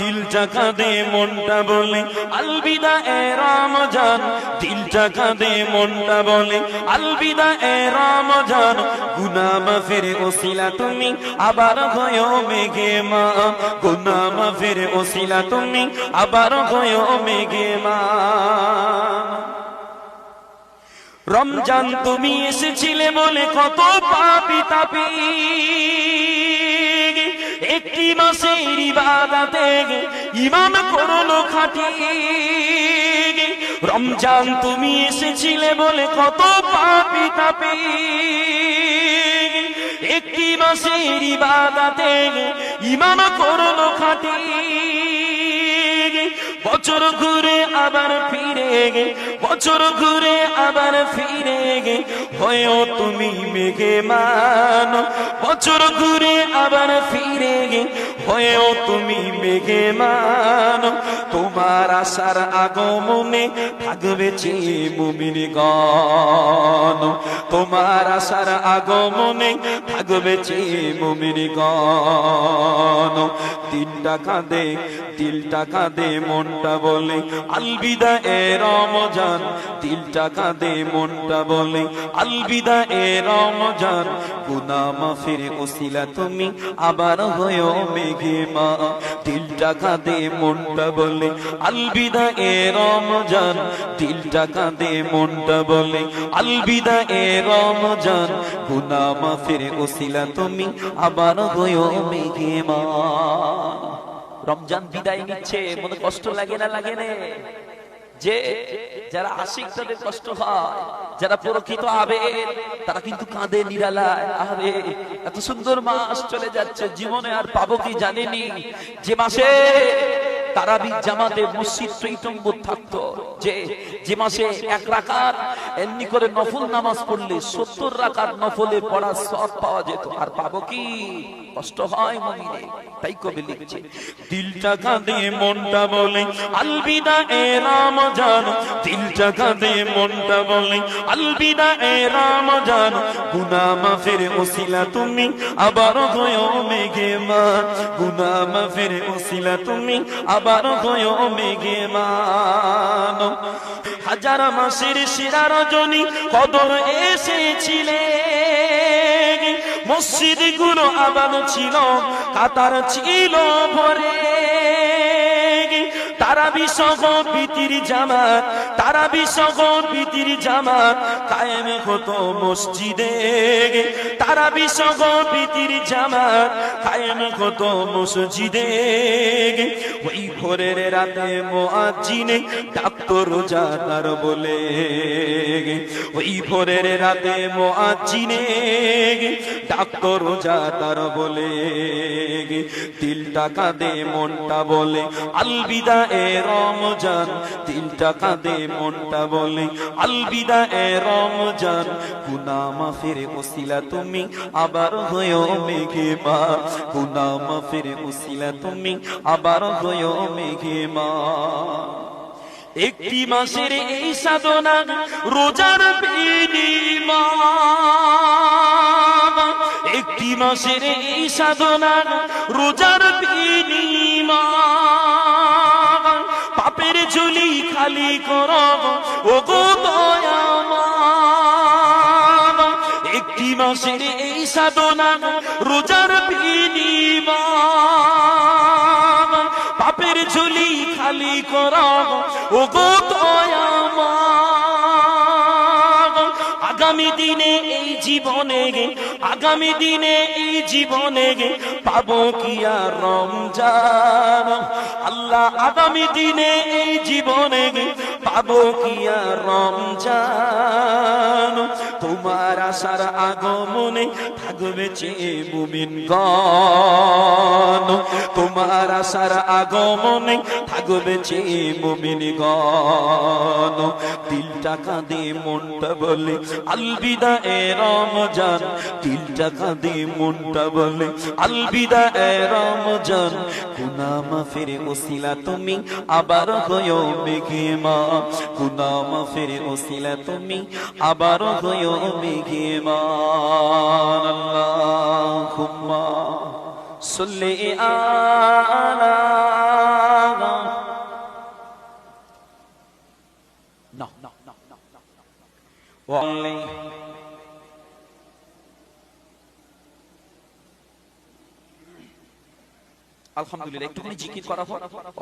দিলটা কাঁদে মনটা বলে আলবিদা এ রমজান, দিলটা কাঁদে মনটা বলে আলবিদা এ রমজান, গুনাহ মাফের ওসিলা তুমি আবার হয়ো মেঘে মা, গুনাহ মাফের ওসিলা তুমি আবার হয়ো মেঘে মা। রমজান তুমি এসেছিলে বলে কত পাপী তাপী একটি মাসের ইবাদতে ঈমান করলো খাঁটি। রমজান তুমি এসেছিলে বলে কত পাপী তাপী একটি মাসের ইবাদতে ঈমান করলো খাঁটি। বছর ঘুরে আবার ফিরে গে, বছর ঘুরে আবার ফিরে গে হয়েও তুমি মেঘে মান, বছর ঘুরে আবার ফিরে গে হয়েও তুমি মেঘে মান। তোমার আশার আগমনে থাকবে চেয়ে মুমিনগণ, তোমার আশার আগমনে থাকবে চেয়ে মুমিনগণ। দিলটা কাঁদে, দিলটা কাঁদে মনটা বলে আলবিদা এ রমজান, দিলটা কাঁদে মনটা বলে আলবিদা এ রমজান, গুনাহ মাফের ওসিলা তুমি আবার হয়ো মেঘে মা। দিলটা কাঁদে মনটা বলে আলবিদা এ রমজান, দিলটা কাঁদে মনটা বলে আলবিদা এ রমজান, গুনাহ মাফের ওসিলা তুমি আবার হয়ো মেঘে মা। রমজান বিদায় নিচ্ছে, মনে কষ্ট লাগে না লাগে না? যে যারা আশিক তাদের কষ্ট হয়, যারা প্রকৃত আবেগ তারা কিন্তু কাঁদে নিরালায়। আরে এত সুন্দর মাস চলে যাচ্ছে, জীবনে আর পাবো কি জানেনি। যে মাসে তারাবি জামাতে মসজিদ টইটম্বর থাকতো, যে মাসে 1 রাকাত এমনি করে নফল নামাজ পড়লে 70 রাকাত নফলে পড়ার সওয়াব পাওয়া যেত। আর পাবো কি? কষ্ট হয় মুমিনে। তাই কবি লিখছে দিলটা কাঁদে মনটা বলে আলবিদা এ রমজান, দিলটা কাঁদে মনটা বলে আলবিদা এ রমজান, গুনাহ মাফের ওসিলা তুমি আবার হয়ো মেঘে মা, গুনাহ মাফের ওসিলা তুমি আবার হয়ো মেঘে মা। হাজার মাসের সেরা রজনী কদর এসেছিলে, মসজিদ গুলো আবাদ ছিল, কাতার ছিল ভরে। তারাবি সহ বিতির জামাত, তারাবি সহ বিতির জামাত কায়েম হতো মসজিদে, তারাবি সহ বিতির জামাত কায়েম হতো মসজিদে। ওই ভোরের রাতে মুয়াজ্জিনে ডাকতো রোজাদার বলে, ওই ভোরের রাতে মুয়াজ্জিনে ডাকতো রোজাদার বলে। দিলটা কাঁদে মনটা বলে আলবিদা এ রমজান, দিলটা কাঁদে মনটা বলে আলবিদা এ রমজান, গুনাহ মাফের ওসিলা তুমি আবার হয়ো মেঘে মা, গুনাহ মাফের ওসিলা তুমি আবার হয়ো মেঘে মা। একটি মাসের এই সাধনা রোজার বিনিময়, একটি মাসের এই সাধনা রোজার বিনিময়, পাপের ঝুলি খালি করো ও গো দয়াময়। একটি মাসের এই সাধনা রোজার বিনিময়, পাপের ঝুলি খালি করো ও গো দয়াময়। আগামী দিনে এই জীবনে গে, আগামী দিনে এই জীবনে গে পাবো কি আর রমজান। আল্লাহ আগামী দিনে এই জীবনে গে পাবো কি আর রমজান। তোমার আশার আগমনে থাকবে চেয়ে মুমিনগণ, তোমার আশার আগমনে থাকবে চেয়ে মুমিনগণ। দিলটা কাঁদে মনটা বলে আলবিদা এ রমজান, দিলটা কাঁদে মনটা বলে আলবিদা এ রমজান, গুনাহ মাফের ওসিলা তুমি আবার হয়ো মেঘে মা, গুনাহ মাফের ওসিলা তুমি আবার হয়ো মেঘে মা। আল্লাহুম্মা সাল্লি আলা না only আলহামদুলিল্লাহ একটুখানি জিকির করা হোক